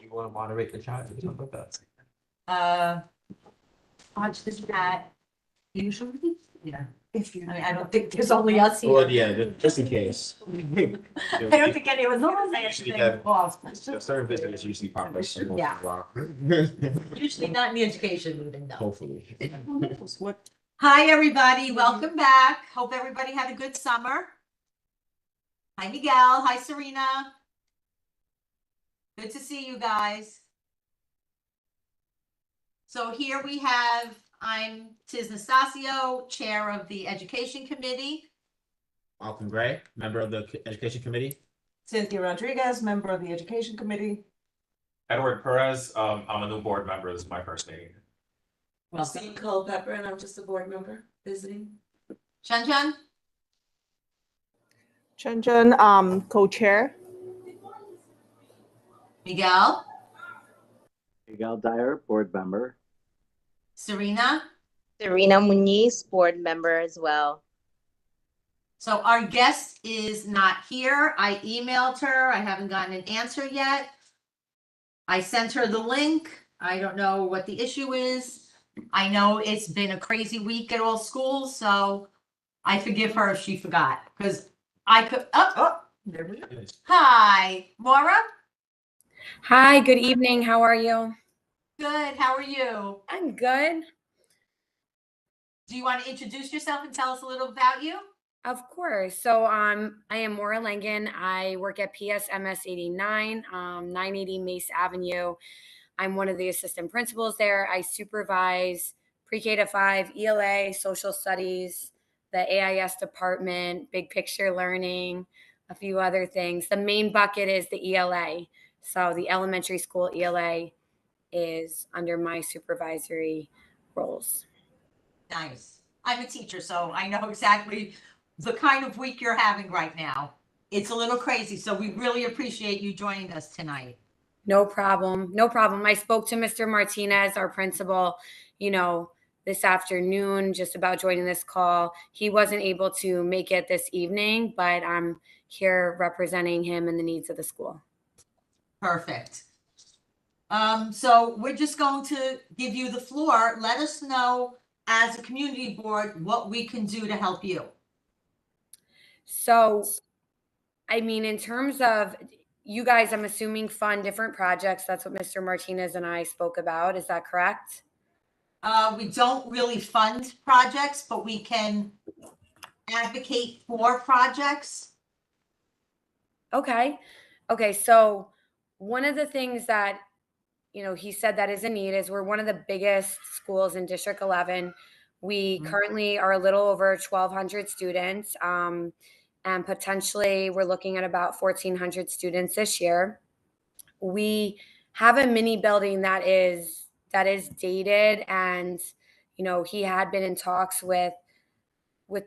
You want to moderate the chat or something like that? Watch this chat. Usually, yeah. If you, I mean, I don't think there's only us here. Well, yeah, just in case. I don't think any of us know. Usually have- Certain visitors usually pop up. Yeah. Usually not in the education meeting though. Hopefully. Hi, everybody. Welcome back. Hope everybody had a good summer. Hi, Miguel. Hi, Serena. Good to see you guys. So here we have, I'm Tiz Nastasio, Chair of the Education Committee. Malcolm Gray, member of the Education Committee. Cynthia Rodriguez, member of the Education Committee. Edward Perez, I'm a new board member. This is my first meeting. Steve Culpepper, and I'm just a board member visiting. Chun Chun? Chun Chun, co-chair. Miguel? Miguel Dyer, board member. Serena? Serena Muniz, board member as well. So our guest is not here. I emailed her. I haven't gotten an answer yet. I sent her the link. I don't know what the issue is. I know it's been a crazy week at all schools, so I forgive her if she forgot because I could. There we go. Hi, Maura. Hi, good evening. How are you? Good. How are you? I'm good. Do you want to introduce yourself and tell us a little about you? Of course. So I am Maura Langen. I work at PSMS 89, 980 Mace Avenue. I'm one of the assistant principals there. I supervise pre-K to 5, ELA, social studies, the AIS department, big picture learning, a few other things. The main bucket is the ELA. So the elementary school ELA is under my supervisory roles. Nice. I'm a teacher, so I know exactly the kind of week you're having right now. It's a little crazy, so we really appreciate you joining us tonight. No problem. No problem. I spoke to Mr. Martinez, our principal, this afternoon, just about joining this call. He wasn't able to make it this evening, but I'm here representing him and the needs of the school. Perfect. So we're just going to give you the floor. Let us know as a community board what we can do to help you. So, in terms of you guys, I'm assuming fund different projects. That's what Mr. Martinez and I spoke about. Is that correct? We don't really fund projects, but we can advocate for projects. Okay. So one of the things that, he said that is a need is we're one of the biggest schools in District 11. We currently are a little over 1,200 students. And potentially we're looking at about 1,400 students this year. We have a mini building that is dated, and he had been in talks with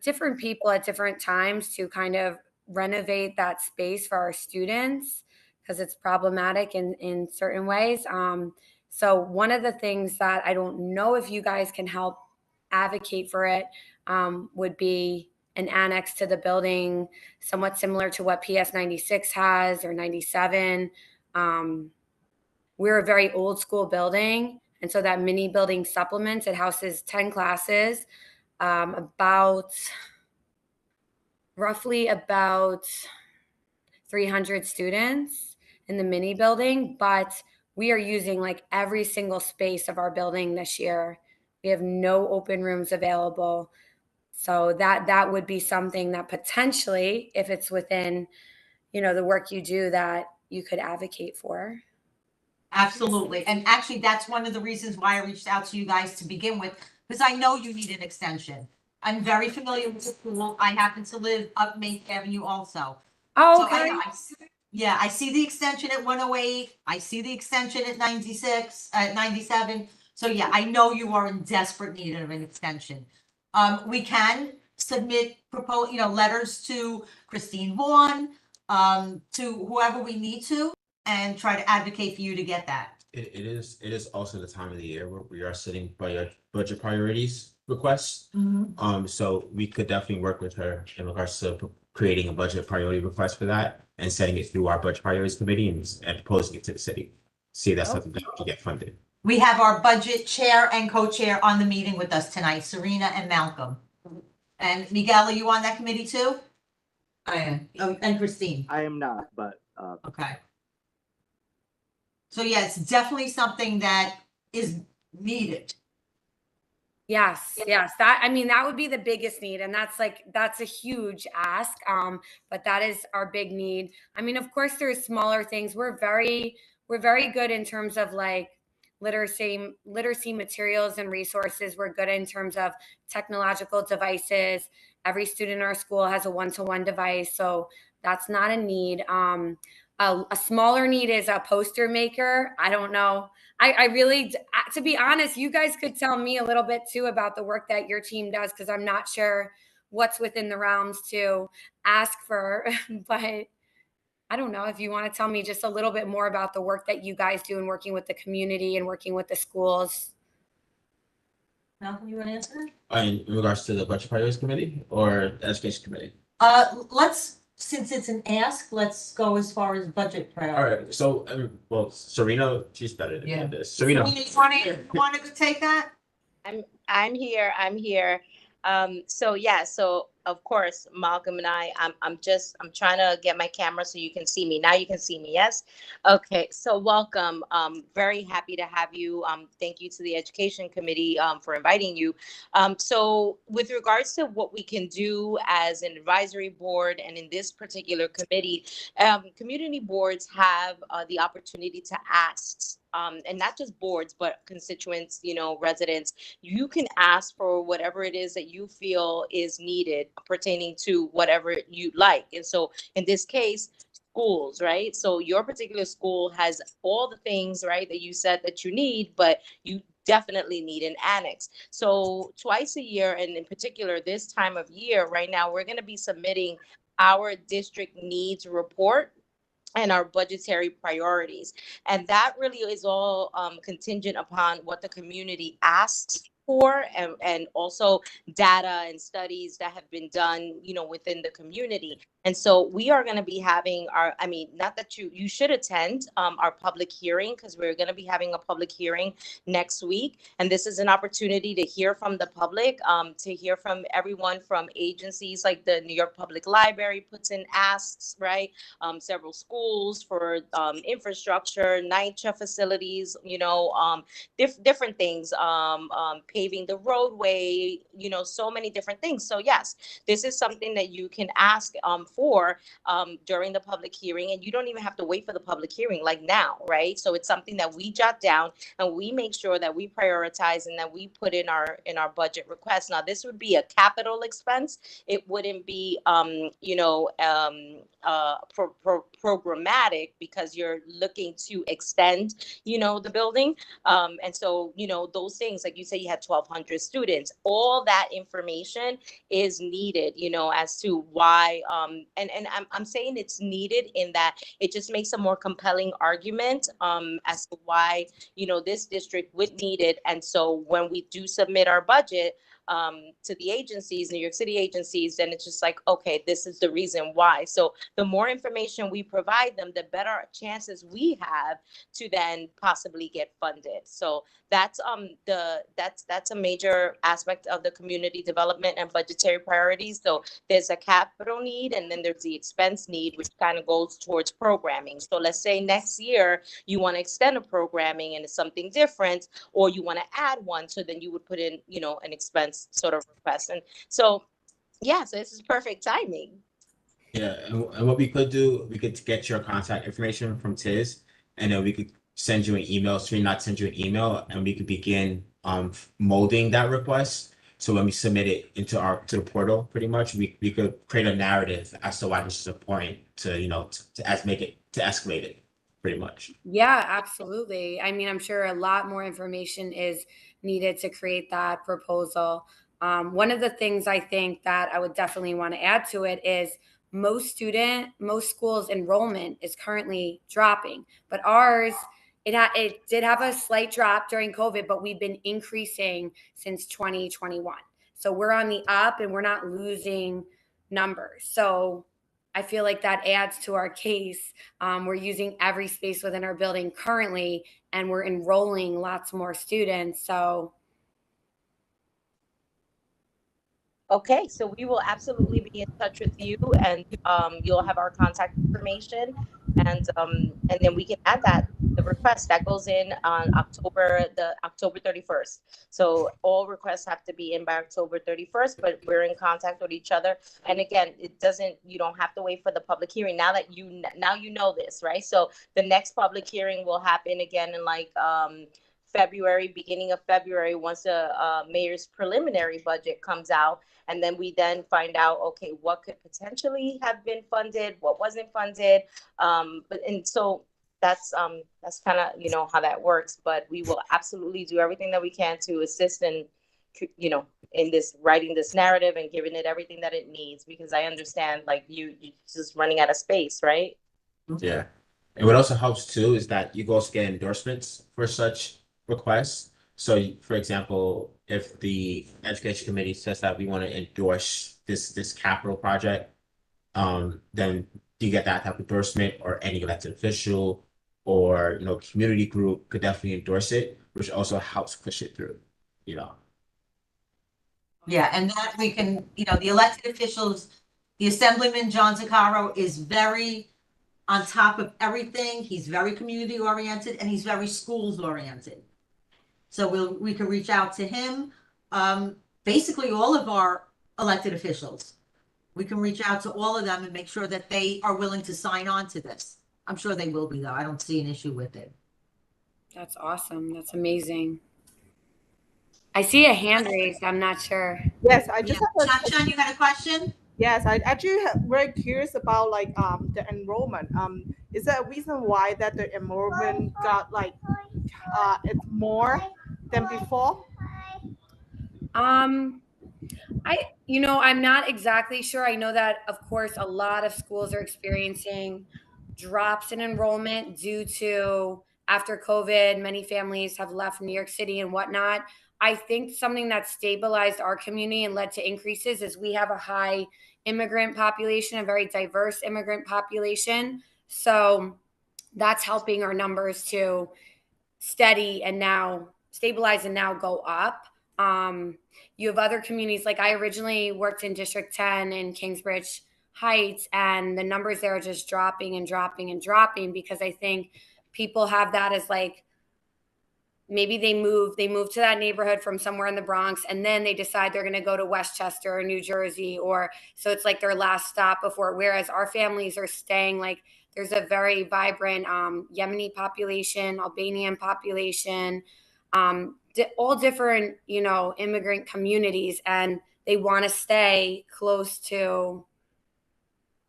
different people at different times to kind of renovate that space for our students because it's problematic in certain ways. So one of the things that I don't know if you guys can help advocate for it would be an annex to the building, somewhat similar to what PS 96 has or 97. We're a very old school building. And so that mini building supplements, it houses 10 classes, roughly about 300 students in the mini building, but we are using like every single space of our building this year. We have no open rooms available. So that would be something that potentially, if it's within, the work you do, that you could advocate for. Absolutely. And actually, that's one of the reasons why I reached out to you guys to begin with, because I know you need an extension. I'm very familiar with the school. I happen to live up Main Avenue also. Oh, okay. So I see the extension at 108. I see the extension at 96, at 97. So yeah, I know you are in desperate need of an extension. We can submit letters to Christine Vaughn, to whoever we need to, and try to advocate for you to get that. It is also the time of the year where we are sitting by budget priorities requests. So we could definitely work with her in regards to creating a budget priority request for that and sending it through our budget priorities committee and proposing it to the city. see if that's something that can get funded. We have our budget chair and co-chair on the meeting with us tonight, Serena and Malcolm. And Miguel, are you on that committee too? I am. Oh, and Christine. I am not, but Okay. So yeah, it's definitely something that is needed. Yes, yes. That, I mean, that would be the biggest need. And that's a huge ask. But that is our big need. I mean, of course, there's smaller things. We're very good in terms of like literacy materials and resources. We're good in terms of technological devices. Every student in our school has a one-to-one device. So that's not a need. A smaller need is a poster maker. I don't know. I really, to be honest, you guys could tell me a little bit too about the work that your team does, because I'm not sure what's within the realms to ask for. But I don't know if you want to tell me just a little bit more about the work that you guys do in working with the community and working with the schools. Malcolm, you want to answer? In regards to the budget priorities committee or the education committee? Let's, since it's an ask, let's go as far as budget All priority. right, so, well, Serena, she's better than me at this. Serena, You want to take that? I'm here. So of course, Malcolm and I'm trying to get my camera so you can see me. Now you can see me, yes? Okay, so welcome. Very happy to have you. Thank you to the Education Committee for inviting you. So with regards to what we can do as an advisory board and in this particular committee, community boards have the opportunity to ask, and not just boards, but constituents, residents. You can ask for whatever it is that you feel is needed pertaining to whatever you like. And so in this case, schools, right? So your particular school has all the things, right, that you said that you need, but you definitely need an annex. So twice a year, and in particular this time of year, right now, we're going to be submitting our district needs report and our budgetary priorities. And that really is all contingent upon what the community asks for, and also data and studies that have been done, within the community. And so we are going to be having not that you should attend our public hearing, because we're going to be having a public hearing next week. And this is an opportunity to hear from the public, to hear from everyone from agencies like the New York Public Library puts in asks, right? Several schools for infrastructure, NYCHA facilities, different things, paving the roadway, so many different things. So yes, this is something that you can ask for during the public hearing, and you don't even have to wait for the public hearing like now, right? So it's something that we jot down and we make sure that we prioritize and that we put in our budget request. Now, this would be a capital expense. It wouldn't be programmatic, because you're looking to extend the building, and so those things, like you say, you had 1,200 students, all that information is needed, as to why, and I'm saying it's needed in that it just makes a more compelling argument as to why this district would need it. And so when we do submit our budget to the agencies, New York City agencies, then it's just like, okay, this is the reason why. So the more information we provide them, the better chances we have to then possibly get funded. So that's a major aspect of the community development and budgetary priorities. So there's a capital need, and then there's the expense need, which kind of goes towards programming. So let's say next year you want to extend a programming and it's something different, or you want to add one, so then you would put in an expense sort of request. And so so this is perfect timing. yeah, and what we could do, we could get your contact information from Tiz, and then we could send you an email, not send you an email, and we could begin molding that request. So when we submit it to the portal, pretty much, we could create a narrative as to why this is important to escalate it, pretty much. Yeah, absolutely. I mean, I'm sure a lot more information is needed to create that proposal. One of the things I think that I would definitely want to add to it is most schools' enrollment is currently dropping, but ours, it did have a slight drop during COVID, but we've been increasing since 2021. So we're on the up and we're not losing numbers. So I feel like that adds to our case. We're using every space within our building currently, and we're enrolling lots more students. So Okay, so we will absolutely be in touch with you, and you'll have our contact information, and then we can add the request that goes in on October 31st. So all requests have to be in by October 31st, but we're in contact with each other. And again, you don't have to wait for the public hearing now that you know this, right? So the next public hearing will happen again in like February, beginning of February, once the mayor's preliminary budget comes out. And then we find out, okay, what could potentially have been funded, what wasn't funded. So that's kind of, how that works. But we will absolutely do everything that we can to assist in this, writing this narrative and giving it everything that it needs, because I understand like you just running out of space, right? Yeah. And what also helps too is that you also get endorsements for such requests. So for example, if the education committee says that we want to endorse this capital project, then you get that type of endorsement, or any elected official or community group could definitely endorse it, which also helps push it through, Yeah, and that we can, the elected officials, the Assemblyman John Zaccaro is very on top of everything. He's very community oriented and he's very schools oriented. So we can reach out to him. Basically all of our elected officials, we can reach out to all of them and make sure that they are willing to sign on to this. I'm sure they will be, though. I don't see an issue with it. that's awesome. That's amazing. I see a hand raised. I'm not sure. Yes, I just have a Chan, you had a question? Yes, I actually very curious about like the enrollment. Is there a reason why that the enrollment got like it's more than before? I'm not exactly sure. I know that of course a lot of schools are experiencing drops in enrollment due to after COVID, many families have left New York City and whatnot. I think something that stabilized our community and led to increases is we have a high immigrant population, a very diverse immigrant population. So that's helping our numbers to steady and now stabilize and now go up. You have other communities, like I originally worked in District 10 in Kingsbridge Heights, and the numbers there are just dropping and dropping and dropping, because I think people have that as like, maybe they move to that neighborhood from somewhere in the Bronx, and then they decide they're going to go to Westchester or New Jersey, or so it's like their last stop before, whereas our families are staying. Like there's a very vibrant Yemeni population, Albanian population, all different, immigrant communities, and they want to stay close to,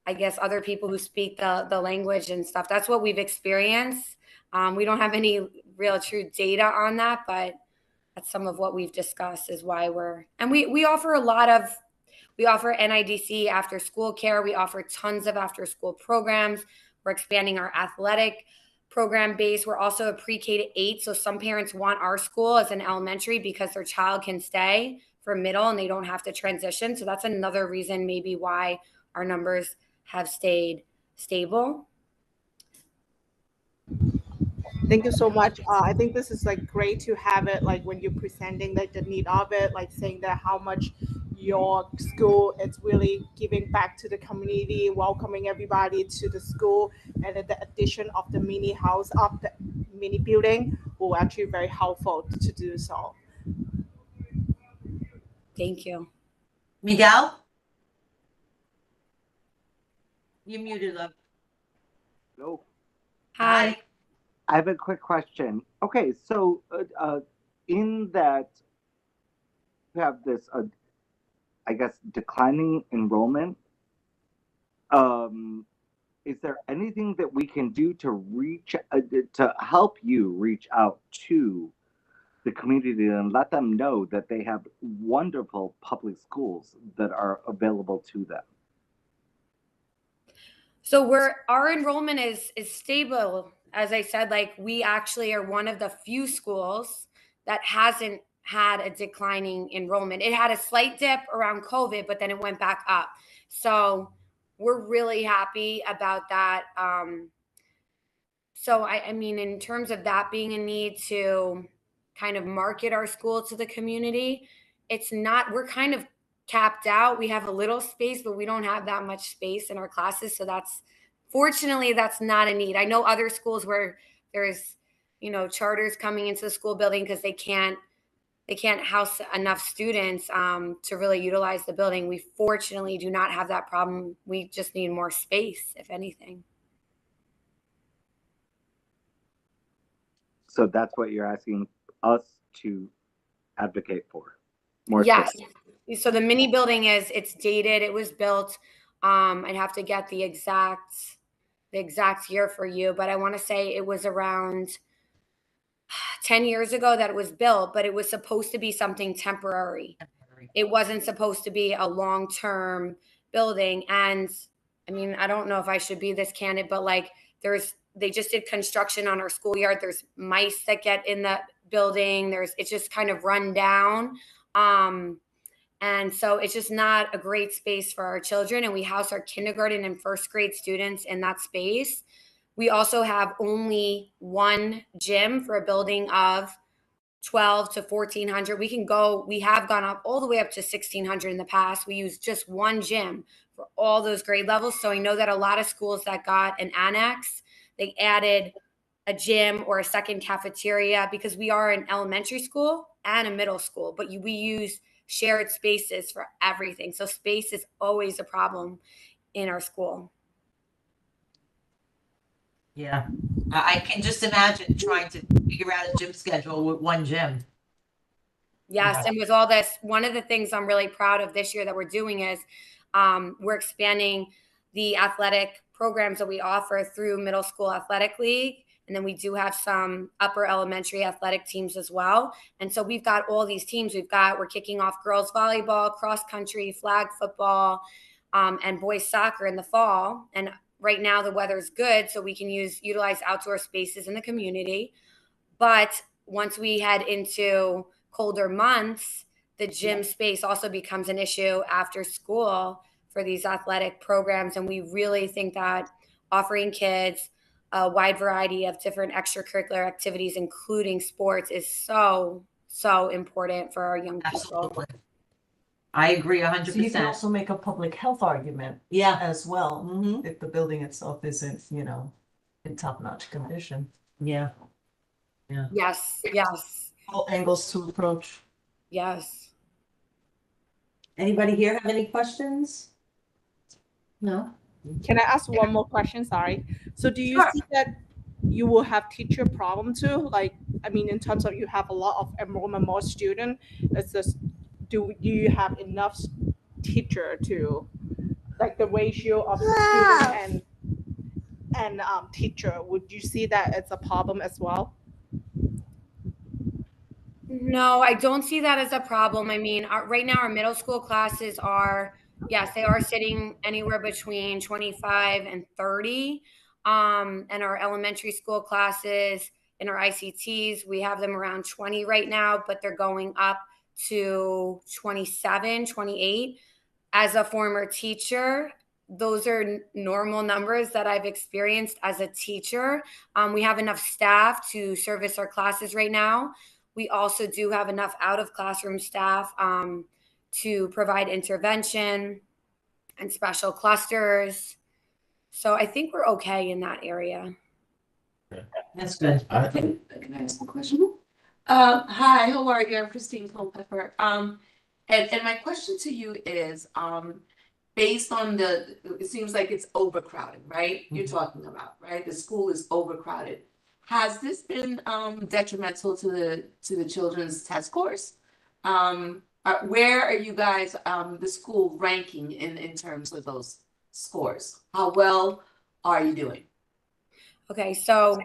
I guess, other people who speak the language and stuff. That's what we've experienced. We don't have any real true data on that, but that's some of what we've discussed is why we offer we offer NIDC after school care. We offer tons of after school programs. We're expanding our athletic program base. We're also a pre-K to 8. So some parents want our school as an elementary because their child can stay for middle and they don't have to transition. So that's another reason maybe why our numbers have stayed stable. Thank you so much. I think this is like great to have it, like when you're presenting like the need of it, like saying that how much your school is really giving back to the community, welcoming everybody to the school, and then the addition of the mini house of the mini building will actually very helpful to do so. Thank you. Miguel? You muted, love. Hello. Hi. I have a quick question. Okay, so in that you have this, I guess, declining enrollment, is there anything that we can do to help you reach out to the community and let them know that they have wonderful public schools that are available to them? So our enrollment is stable. As I said, like we actually are one of the few schools that hasn't had a declining enrollment. It had a slight dip around COVID, but then it went back up. So we're really happy about that. So I mean, in terms of that being a need to kind of market our school to the community, it's not, we're kind of capped out. We have a little space, but we don't have that much space in our classes. So fortunately, that's not a need. I know other schools where there's, charters coming into the school building because they can't house enough students to really utilize the building. We fortunately do not have that problem. We just need more space, if anything. So that's what you're asking us to advocate for? More Yes. space. So the mini building it's dated. It was built. I'd have to get the exact year for you, but I want to say it was around 10 years ago that it was built, but it was supposed to be something temporary. It wasn't supposed to be a long-term building. And I mean, I don't know if I should be this candid, but like they just did construction on our schoolyard. There's mice that get in the building. It's just kind of run down. And so it's just not a great space for our children. And we house our kindergarten and first grade students in that space. We also have only one gym for a building of 12 to 1,400. We have gone up all the way up to 1,600 in the past. We use just one gym for all those grade levels. So I know that a lot of schools that got an annex, they added a gym or a second cafeteria because we are an elementary school and a middle school, but we use shared spaces for everything. So space is always a problem in our school. Yeah, I can just imagine trying to figure out a gym schedule with one gym. Yes, Yeah. and with all this, one of the things I'm really proud of this year that we're doing is we're expanding the athletic programs that we offer through Middle School Athletic League. And then we do have some upper elementary athletic teams as well. And so we've got all these teams. We're kicking off girls volleyball, cross country, flag football, and boys soccer in the fall. And right now the weather's good, so we can utilize outdoor spaces in the community. But once we head into colder months, the gym space also becomes an issue after school for these athletic programs. And we really think that offering kids a wide variety of different extracurricular activities, including sports, is so important for our young people. Absolutely. I agree 100%. So you can also make a public health argument Yeah. as well, Mhm. if the building itself isn't, in top-notch condition. Yeah. Yes. All angles to approach. Yes. Anybody here have any questions? No? Can I ask one more question? Sorry. So do you Sure. see that you will have teacher problem too? Like, I mean, in terms of you have a lot of enrollment, more student, it's just, do you have enough teacher to, like the ratio of student and teacher, would you see that it's a problem as well? No, I don't see that as a problem. I mean, right now our middle school classes they are sitting anywhere between 25 and 30. And our elementary school classes in our ICTs, we have them around 20 right now, but they're going up to 27, 28. As a former teacher, those are normal numbers that I've experienced as a teacher. We have enough staff to service our classes right now. We also do have enough out of classroom staff to provide intervention and special clusters. So I think we're okay in that area. That's good. Can I ask a question? Hi, how are you? I'm Christine Culpepper. And my question to you is, based on it seems like it's overcrowded, right? You're talking about, right? The school is overcrowded. Has this been detrimental to the children's test scores? Where are you guys, the school ranking in terms of those scores? How well are you doing? Okay, so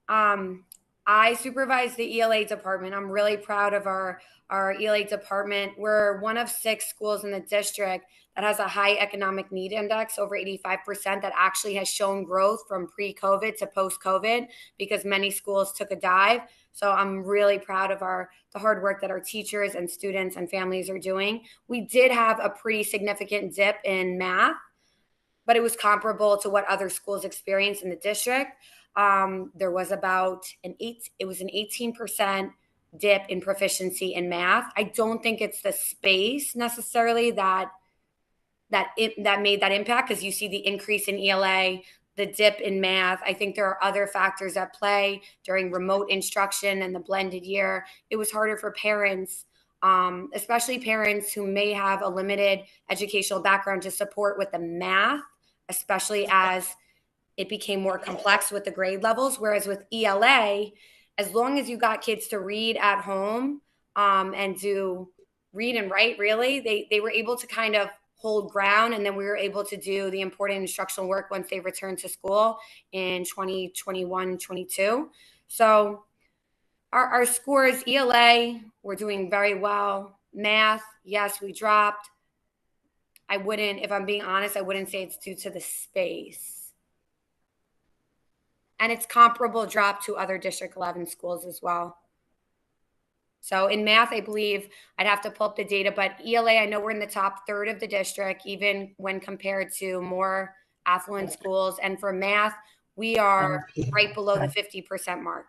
I supervise the ELA department. I'm really proud of our ELA department. We're one of 6 schools in the district that has a high economic need index, over 85%, that actually has shown growth from pre-COVID to post-COVID because many schools took a dive. So I'm really proud of the hard work that our teachers and students and families are doing. We did have a pretty significant dip in math. but it was comparable to what other schools experience in the district. There was about an 18% dip in proficiency in math. I don't think it's the space necessarily that made that impact, because you see the increase in ELA, the dip in math. I think there are other factors at play during remote instruction and the blended year. It was harder for parents, especially parents who may have a limited educational background, to support with the math, especially as it became more complex with the grade levels. Whereas with ELA, as long as you got kids to read at home and do read and write, really, they were able to kind of hold ground. And then we were able to do the important instructional work once they returned to school in 2021, 22. So our scores, ELA, we're doing very well. Math, yes, we dropped. I wouldn't, if I'm being honest, I wouldn't say it's due to the space. And it's comparable drop to other District 11 schools as well. So in math, I believe I'd have to pull up the data, but ELA, I know we're in the top third of the district, even when compared to more affluent schools. And for math, we are right below the 50% mark.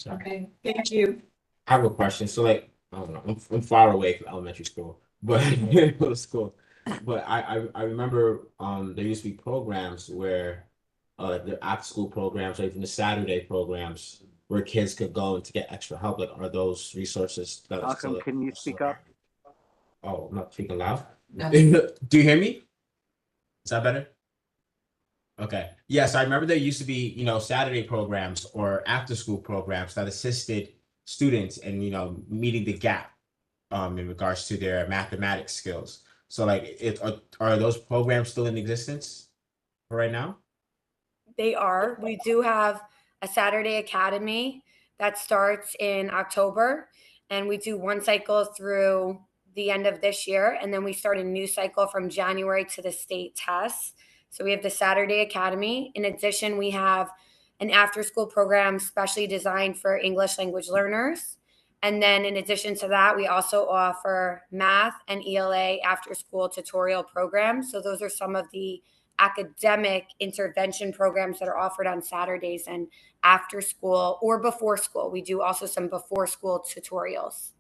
Okay, thank you. I have a question. So like, I don't know, I'm far away from elementary school, but middle school. But I remember there used to be programs where the after school programs or even the Saturday programs where kids could go to get extra help. Like, are those resources that are Malcolm, still? can you speak up? Oh, I'm not speaking loud. No. Do you hear me? Is that better? Okay. Yes, I remember there used to be, Saturday programs or after school programs that assisted students in, meeting the gap in regards to their mathematics skills. So like, are those programs still in existence for right now? They are. We do have a Saturday Academy that starts in October, and we do one cycle through the end of this year, and then we start a new cycle from January to the state tests. So we have the Saturday Academy. In addition, we have an after-school program specially designed for English language learners. And then in addition to that, we also offer math and ELA after-school tutorial programs. So those are some of the academic intervention programs that are offered on Saturdays and after school or before school. We do also some before school tutorials.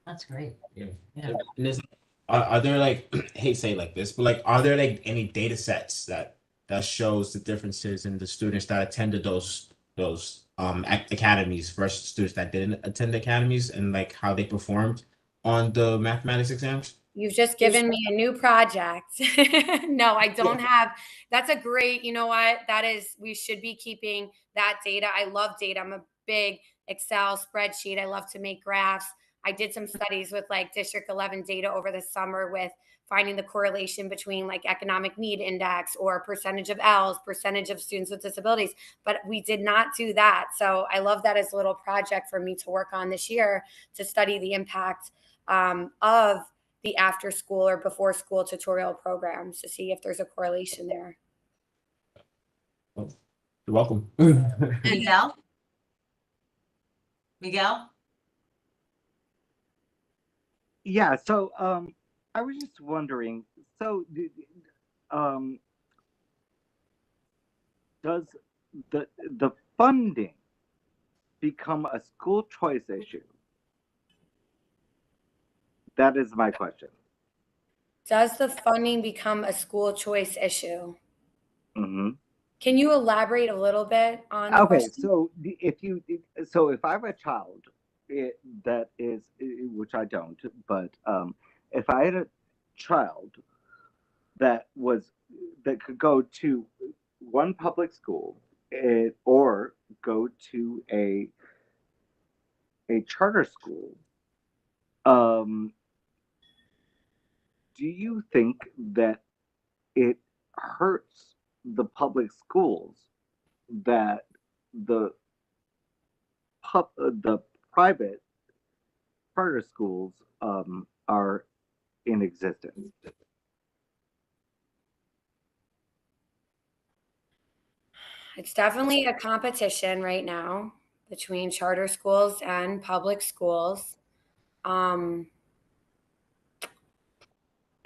That's great. Yeah. Yeah. And are there like, I hate to say it like this, but like, are there like any data sets that shows the differences in the students that attended those academies versus students that didn't attend the academies, and like how they performed on the mathematics exams? You've just given me a new project. No, I don't have. That's a great, you know what? We should be keeping that data. I love data. I'm a big Excel spreadsheet. I love to make graphs. I did some studies with like District 11 data over the summer with finding the correlation between like economic need index or percentage of L's, percentage of students with disabilities, but we did not do that. So I love that as a little project for me to work on this year to study the impact of the after school or before school tutorial programs to see if there's a correlation there. You're welcome. Miguel? Yeah, so I was just wondering, so does the funding become a school choice issue? That is my question. Does the funding become a school choice issue? Mm-hmm. Can you elaborate a little bit on the Okay, question? so if I have a child that is, which I don't, but if I had a child that could go to one public school or go to a charter school, do you think that it hurts the public schools that the private charter schools are in existence? It's definitely a competition right now between charter schools and public schools.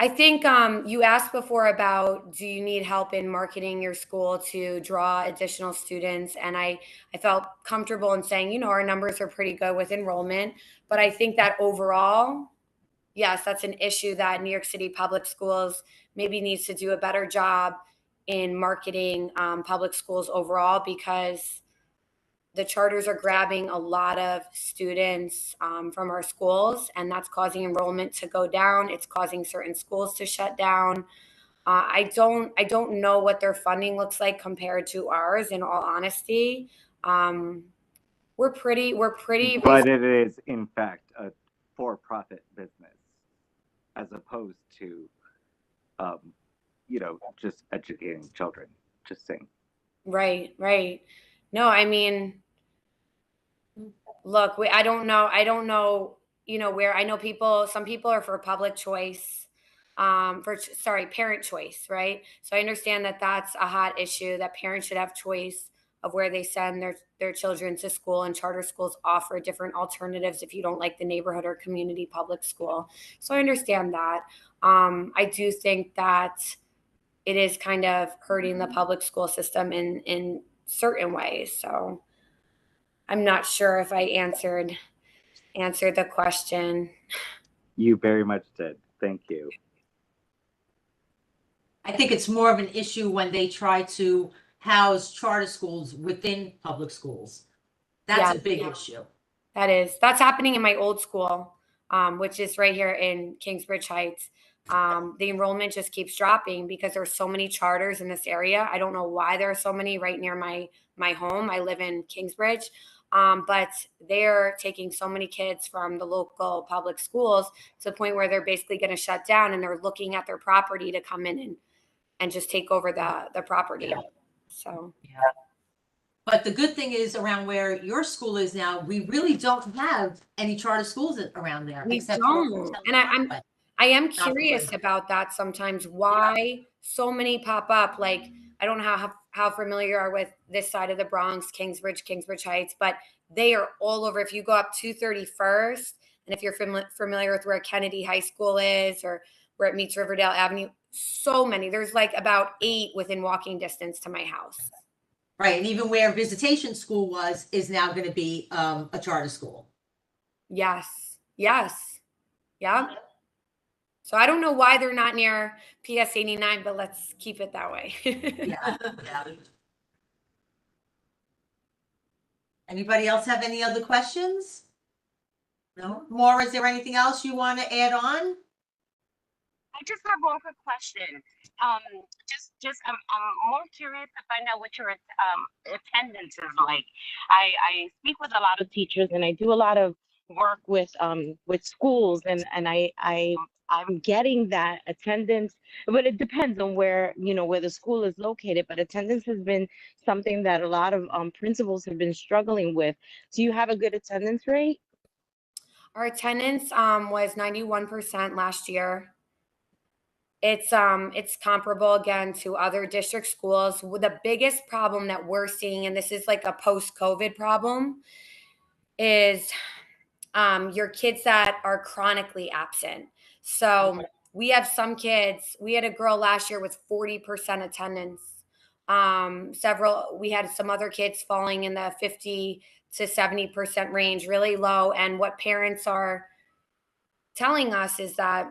I think you asked before about, do you need help in marketing your school to draw additional students? And I felt comfortable in saying, our numbers are pretty good with enrollment, but I think that overall, yes, that's an issue that New York City Public Schools maybe needs to do a better job in marketing public schools overall, because the charters are grabbing a lot of students from our schools, and that's causing enrollment to go down. It's causing certain schools to shut down. I don't know what their funding looks like compared to ours. In all honesty, we're pretty. But it is, in fact, a for-profit business, as opposed to, just educating children. Just saying. Right. No, I mean, look, I don't know, where. I know some people are for public choice, parent choice, right? So I understand that that's a hot issue, that parents should have choice of where they send their children to school, and charter schools offer different alternatives if you don't like the neighborhood or community public school. So I understand that. I do think that it is kind of hurting the public school system in certain ways. So I'm not sure if I answered the question. You very much did. Thank you. I think it's more of an issue when they try to house charter schools within public schools. That's a big issue. That's happening in my old school, which is right here in Kingsbridge Heights. The enrollment just keeps dropping because there's so many charters in this area. I don't know why there are so many right near my home. I live in Kingsbridge. But they're taking so many kids from the local public schools to the point where they're basically going to shut down, and they're looking at their property to come in and just take over the property. So, But the good thing is, around where your school is now, we really don't have any charter schools around there. We don't. And I am curious about that sometimes, why so many pop up. Like, I don't know how familiar you are with this side of the Bronx, Kingsbridge Heights, but they are all over. If you go up 231st, and if you're familiar with where Kennedy High School is, or where it meets Riverdale Avenue, so many. There's like about 8 within walking distance to my house. Right, and even where Visitation School is now going to be a charter school. Yes. Yeah. So I don't know why they're not near PS 89, but let's keep it that way. Yeah. Anybody else have any other questions? No? Maura, is there anything else you want to add on? I just have one quick question. I'm more curious to find out what your attendance is like. I speak with a lot of teachers, and I do a lot of work with schools, and I'm getting that attendance, but it depends on where the school is located. But attendance has been something that a lot of principals have been struggling with. Do you have a good attendance rate? Our attendance was 91% last year. It's comparable again to other district schools. The biggest problem that we're seeing, and this is like a post-COVID problem, is your kids that are chronically absent. So we have some kids. We had a girl last year with 40% attendance. We had some other kids falling in the 50 to 70% range, really low. And what parents are telling us is that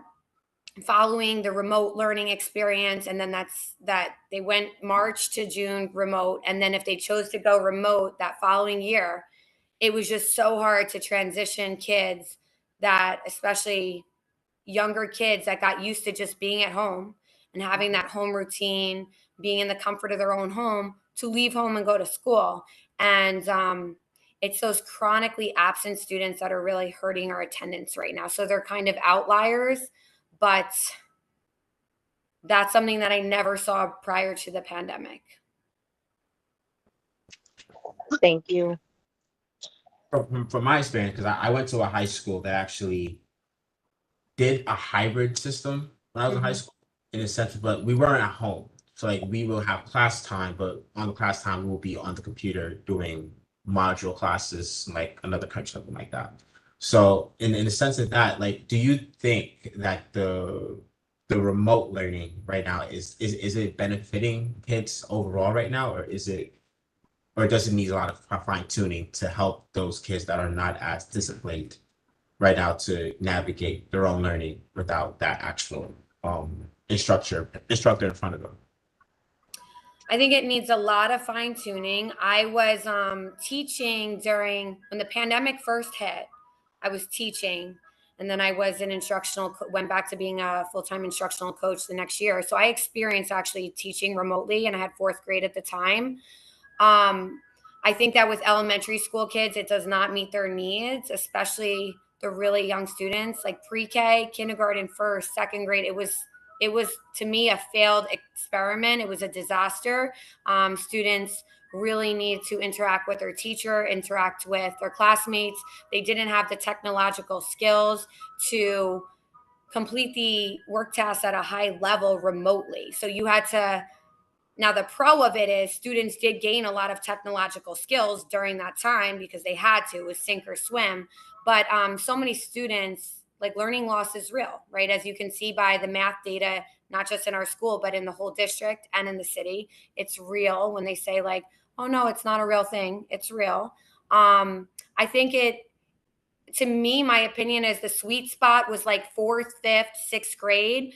following the remote learning experience, and then that they went March to June remote, and then if they chose to go remote that following year, it was just so hard to transition kids, that especially younger kids that got used to just being at home and having that home routine, being in the comfort of their own home, to leave home and go to school. And it's those chronically absent students that are really hurting our attendance right now. So they're kind of outliers, but that's something that I never saw prior to the pandemic. Thank you. From my experience, because I went to a high school that actually did a hybrid system when I was in high school, in a sense, but we weren't at home. So like we will have class time, but on the class time, we'll be on the computer doing module classes, like another country, something like that. So in the sense of that, like, do you think that the the remote learning right now, is it benefiting kids overall right now, or does it need a lot of fine tuning to help those kids that are not as disciplined right now to navigate their own learning without that actual instructor in front of them? I think it needs a lot of fine tuning. I was teaching when the pandemic first hit. I was teaching, and then I was an went back to being a full-time instructional coach the next year. So I experienced actually teaching remotely, and I had 4th grade at the time. I think that with elementary school kids, it does not meet their needs, especially the really young students, like pre-K, kindergarten, 1st, 2nd grade. It was to me a failed experiment. It was a disaster. Students really need to interact with their teacher, interact with their classmates. They didn't have the technological skills to complete the work tasks at a high level remotely. So you had to. Now, the pro of it is students did gain a lot of technological skills during that time because they had to. It was sink or swim. But so many students, like, learning loss is real, right? As you can see by the math data, not just in our school, but in the whole district and in the city. It's real when they say, like, oh, no, it's not a real thing. It's real. I think to me, my opinion is the sweet spot was like 4th, 5th, 6th grade.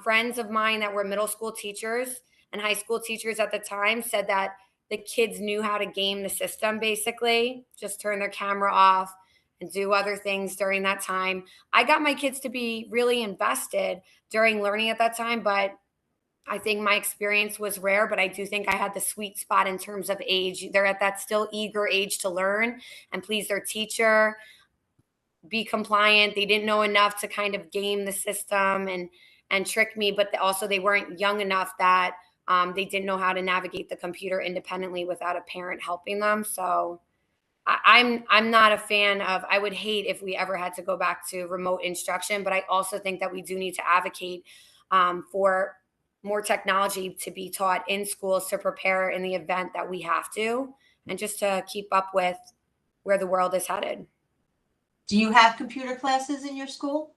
Friends of mine that were middle school teachers and high school teachers at the time said that the kids knew how to game the system, basically, just turn their camera off and do other things during that time. I got my kids to be really invested during learning at that time, but I think my experience was rare, but I do think I had the sweet spot in terms of age. They're at that still eager age to learn and please their teacher, be compliant. They didn't know enough to kind of game the system and trick me, but also they weren't young enough that they didn't know how to navigate the computer independently without a parent helping them. So I'm not a fan of. I would hate if we ever had to go back to remote instruction, but I also think that we do need to advocate for more technology to be taught in schools to prepare in the event that we have to, and just to keep up with where the world is headed. Do you have computer classes in your school?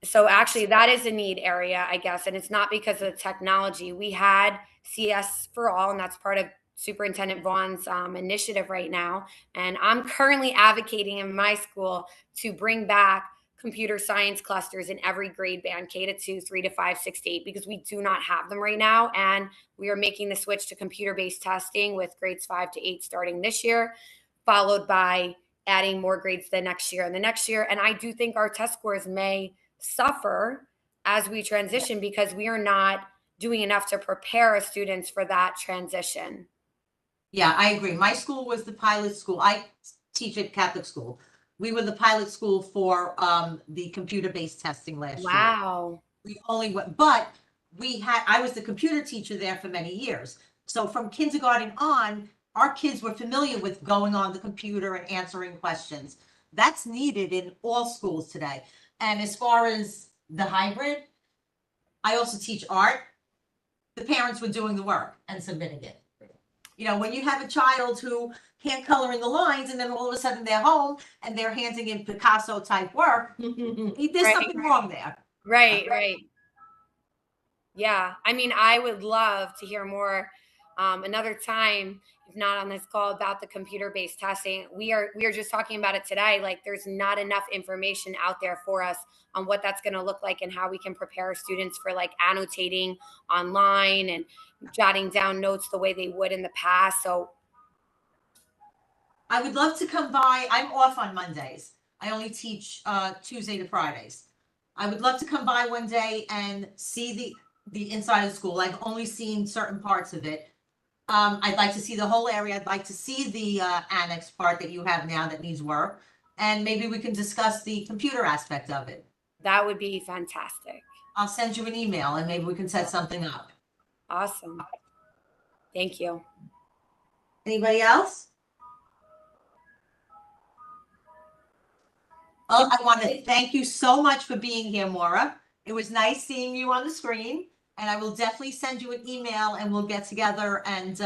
So actually that is a need area, I guess. And it's not because of the technology. We had CS for All, and that's part of Superintendent Vaughn's initiative right now. And I'm currently advocating in my school to bring back computer science clusters in every grade band, K-2, 3-5, 6-8, because we do not have them right now. And we are making the switch to computer-based testing with grades 5-8 starting this year, followed by adding more grades the next year and the next year. And I do think our test scores may suffer as we transition because we are not doing enough to prepare our students for that transition. Yeah, I agree. My school was the pilot school. I teach at Catholic school. We were the pilot school for the computer-based testing last year. Wow. We only went, but I was the computer teacher there for many years. So from kindergarten on, our kids were familiar with going on the computer and answering questions. That's needed in all schools today. And as far as the hybrid, I also teach art. The parents were doing the work and submitting it. You know, when you have a child who can't color in the lines and then all of a sudden they're home and they're handing in Picasso type work, there's something wrong there. Right. Yeah. I mean, I would love to hear more another time, if not on this call, about the computer-based testing. We are just talking about it today. Like, there's not enough information out there for us on what that's going to look like and how we can prepare students for, like, annotating online and jotting down notes the way they would in the past. So I would love to come by. I'm off on Mondays. I only teach Tuesday to Fridays. I would love to come by one day and see the inside of the school. I've only seen certain parts of it. I'd like to see the whole area. I'd like to see the annex part that you have now that needs work. And maybe we can discuss the computer aspect of it. that would be fantastic. I'll send you an email and maybe we can set something up. Awesome. Thank you. Anybody else? Oh, I want to thank you so much for being here, Maura. It was nice seeing you on the screen, and I will definitely send you an email and we'll get together and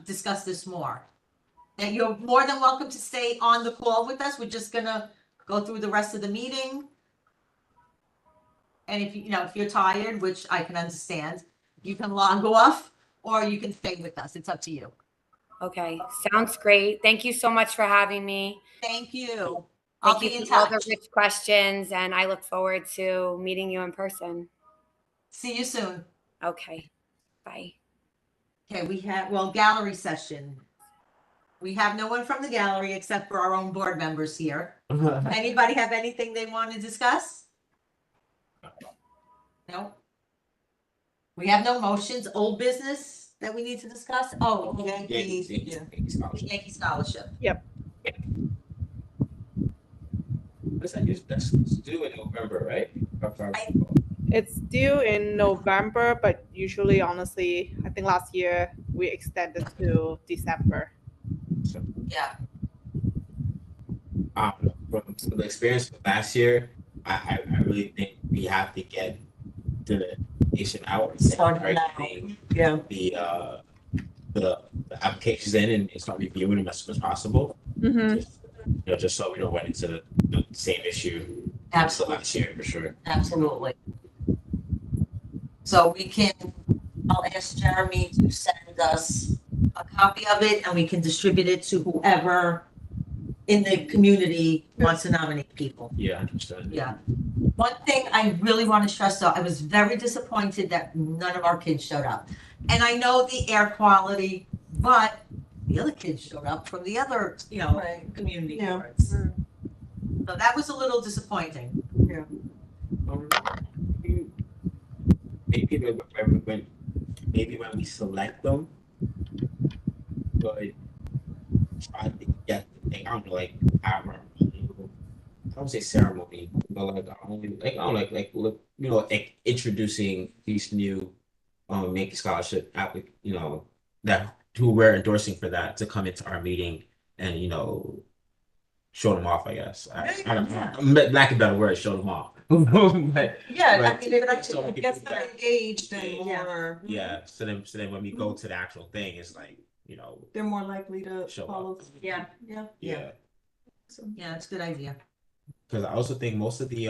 discuss this more. And you're more than welcome to stay on the call with us. We're just gonna go through the rest of the meeting. And if if you're tired, which I can understand, you can log off or you can stay with us. It's up to you. Okay, sounds great. Thank you so much for having me. Thank you. I'll Thank be you in for all the touch. rich questions, and I look forward to meeting you in person. See you soon. Okay, bye. Okay, we have, gallery session. We have no one from the gallery except for our own board members here. Anybody have anything they want to discuss? No? We have no motions, old business that we need to discuss? Oh, Yankee Scholarship. What's that? That's due in November, right? It's due in November, but usually, honestly, I think last year we extended to December. Yeah. From the experience from last year, I really think we have to get the nation out and Start start now. getting Yeah. the applications in and start reviewing them as soon as possible. Mm-hmm. Just so we don't run into the same issue Absolutely. last year for sure. Absolutely. So I'll ask Jeremy to send us a copy of it and we can distribute it to whoever in the community wants to nominate people. Yeah, understood. Yeah. One thing I really want to stress though, I was very disappointed that none of our kids showed up. And I know the air quality, but the other kids showed up from the other, community boards. So that was a little disappointing. Maybe when we select them, but try to get I don't know, like our I don't say ceremony, but like introducing these new Yankee Scholarship that who we're endorsing for that to come into our meeting and show them off, I guess. I don't know. Lack of better word, show them off. But Gets them engaged and more. so then when we go to the actual thing, it's like, They're more likely to Show follow. up. Yeah. So, yeah, it's a good idea. Because I also think most of the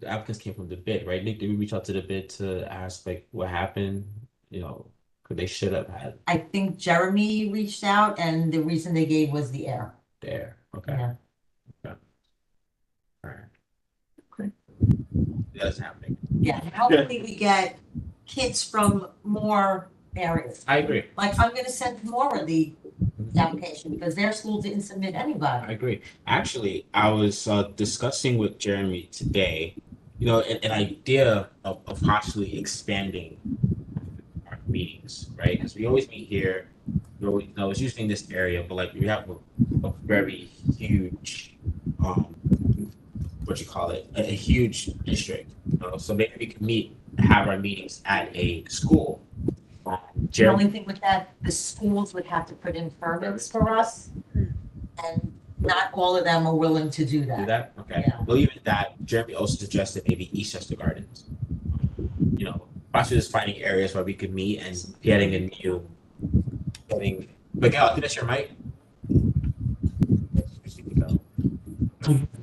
applicants came from the bid, right? Nick, did we reach out to the bid to ask like what happened? Could they should have had I think Jeremy reached out and the reason they gave was the air. there. Okay. Yeah. All right. Okay. That's happening. Yeah, and hopefully we get kids from more areas. I agree. Like, I'm gonna send more of the application because their school didn't submit I anybody. agree. Actually, I was discussing with Jeremy today, an idea of possibly expanding our meetings, right? Because we always meet here. It's usually in this area, but like we have a very huge, a huge district. So maybe we could have our meetings at a school. The Jeremy, only thing with that, the schools would have to put in permits for us. And not all of them are willing to do do that. that? Okay. Yeah. Well, even that, Jeremy also suggested maybe Eastchester Gardens. Possibly just finding areas where we could meet and Miguel, I think that's your mic.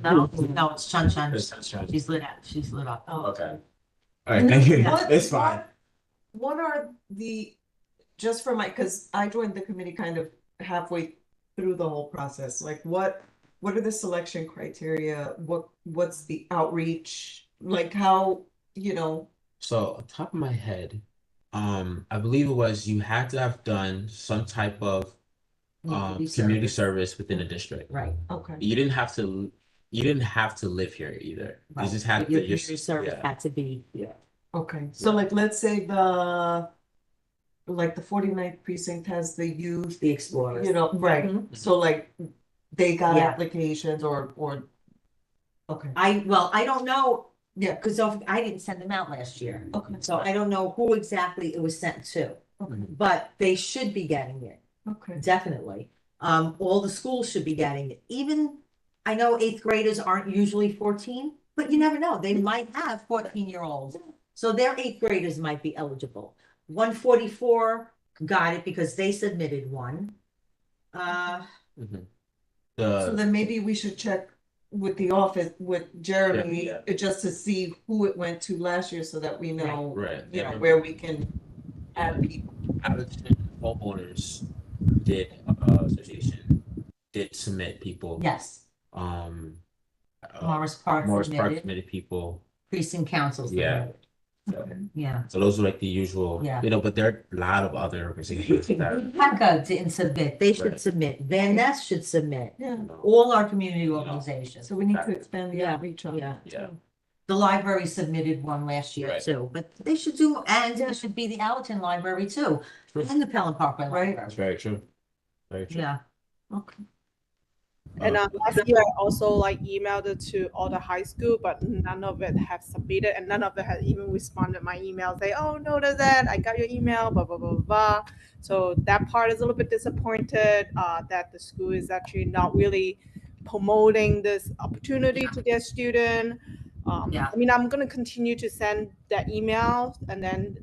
No, it's Chun Chun. It's sunshine. She's lit up. Okay. All right, thank you. What- It's fine. What are just for because I joined the committee kind of halfway through the whole process, like what are the selection criteria? What's the outreach? Like how, So on top of my head, I believe it was you had to have done some type of community service within a district. Right. okay. You didn't have to live here either. You just had Your to community service had to be. Okay, so like, let's say the 49th precinct has the youth, The Explorers. right, Mhm. so like, they got Yeah. applications or, okay, I don't know, yeah, because I didn't send them out last year. okay, So I don't know who exactly it was sent to, okay, but they should be getting it, okay, definitely. All the schools should be getting it. Even, I know 8th graders aren't usually 14, but you never know. They might have 14-year-olds. So their 8th graders might be eligible. 144 got it because they submitted one. Mhm. so The then maybe we should check with the office, with Jeremy, Yeah. just to see who it went to last year so that we know, Right. you know, where we can add people. Abington homeowners association did submit people. Yes, Morris Park Morris Park submitted, submitted people. precinct councils. Yeah. submitted. Yeah. So those are like the usual, Yeah. you know, but there are a lot of other organizations that, PECA didn't submit, they should Right. submit, Van Ness should submit, Yeah, all our community organizations. so we need to expand the Yeah, outreach on yeah. that. yeah. too. The library submitted one last year Right. too, but they should do, and there should be the Allerton Library too, True. and the Pelham Parkway Right. That's Library. very true. Very true. Yeah. Okay. And last year I also like emailed it to all the high school, but none of it have submitted, and none of it had even responded my email. Say, oh, notice that I got your email, blah blah blah blah, blah. So that part is a little bit disappointed that the school is actually not really promoting this opportunity to their student. Yeah. I mean, I'm gonna continue to send that email and then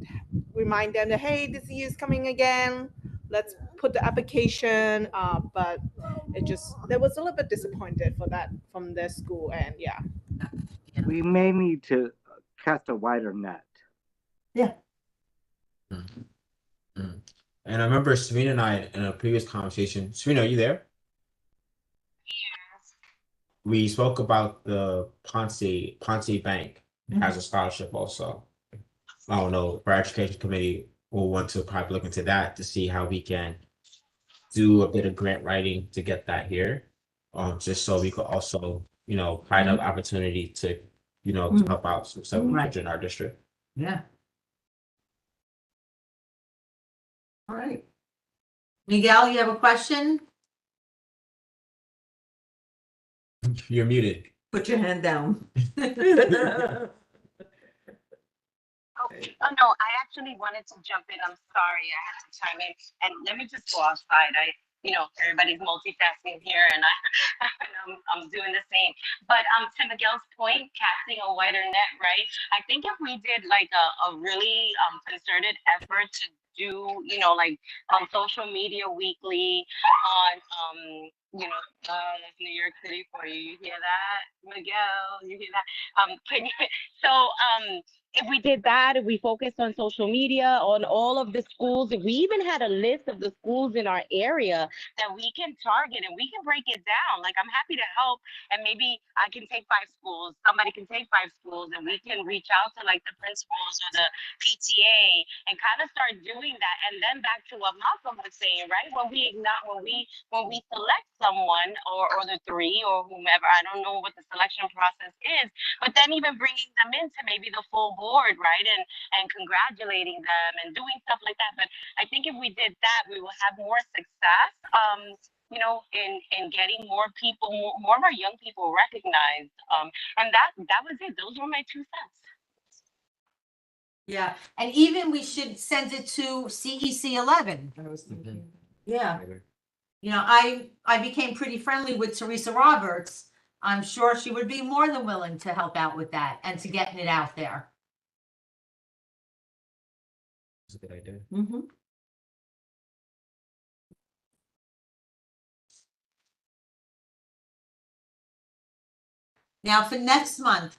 remind them that hey, this year is coming again. Let's put the application. But it just there was a little bit disappointed for that from their school, and yeah. We may need to cast a wider net. And I remember Serena and I in a previous conversation. Serena, are you there? We spoke about the Ponce Bank has a scholarship also. I don't know, our education committee will want to probably look into that to see how we can do a bit of grant writing to get that here. Just so we could also, you know, find an opportunity to, you know, to help out some Right. kids in our district. Yeah. All right. Miguel, you have a question? You're muted. Put your hand down. Oh, no, I actually wanted to jump in. I'm sorry, I had to chime in. And let me just go outside. Everybody's multitasking here and I'm doing the same. But to Miguel's point, casting a wider net, right? I think if we did like a really concerted effort to do, social media weekly on that's New York City for you. You hear that, Miguel? You hear that? If we did that, if we focused on social media, on all of the schools, if we even had a list of the schools in our area that we can target and we can break it down, like I'm happy to help. And maybe I can take 5 schools, somebody can take 5 schools, and we can reach out to like the principals or the PTA and kind of start doing that. And then back to what Malcolm was saying, right? When we select someone or the 3 or whomever, I don't know what the selection process is, but then even bringing them into maybe the full board, right? And congratulating them and doing stuff like that. But I think if we did that, we will have more success, in getting more people, more of our young people recognized. And that was it. Those were my 2 cents. Yeah, and even we should send it to CEC 11. I was thinking. Yeah. I became pretty friendly with Teresa Roberts. I'm sure she would be more than willing to help out with that and to getting it out there. That's a good idea. Mm-hmm. Now for next month,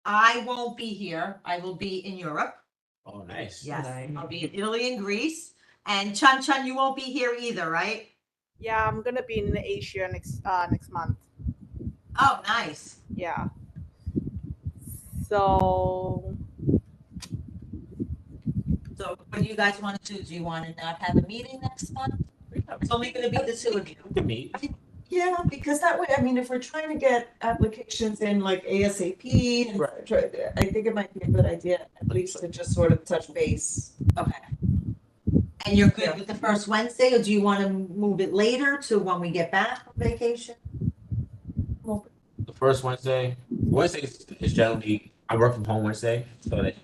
I won't be here. I will be in Europe. Oh, nice. Yes, Nice. I'll be in Italy and Greece. And Chun Chun, you won't be here either, right? Yeah, I'm gonna be in Asia next month. Oh, nice. Yeah. So So what do you guys want to do? Do you want to not have a meeting next month? It's only going to be the 2 of you. We can meet. Yeah, because that way, I mean, if we're trying to get applications in like ASAP, and Right. I think it might be a good idea at least to just sort of touch base. Okay. And you're good with the first Wednesday, or do you want to move it later to when we get back from vacation? The first Wednesday is generally, I work from home Wednesday, so that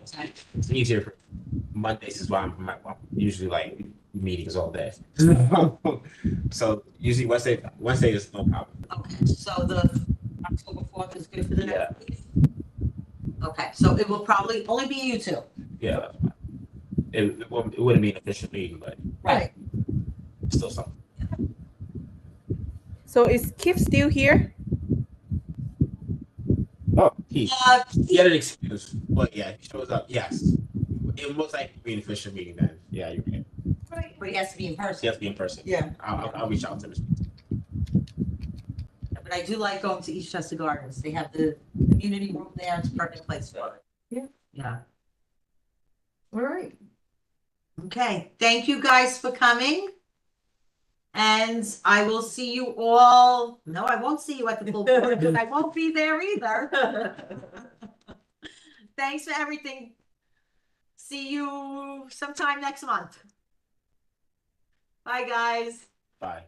it's easier for Mondays is why I'm usually like meetings all day. So usually Wednesday is no problem. Okay, so the October 4th is good for the Yeah. next meeting? Okay, so it will probably only be you 2. Yeah, that's fine. It wouldn't be an official meeting, but Right. it's still something. is Kip still here? Oh, he Uh, had an excuse, but yeah, he shows up. Yes, it will most likely be an official meeting then. Yeah, you're right. but he has to be in He person. has to be in person. Yeah. I'll reach out to him. But I do like going to Eastchester Gardens. They have the community room there. It's a perfect place for it. Yeah. Yeah. All right. Okay. Thank you guys for coming. And I will see you all. No, I won't see you at the full board because I won't be there either. Thanks for everything. See you sometime next month. Bye, guys. Bye.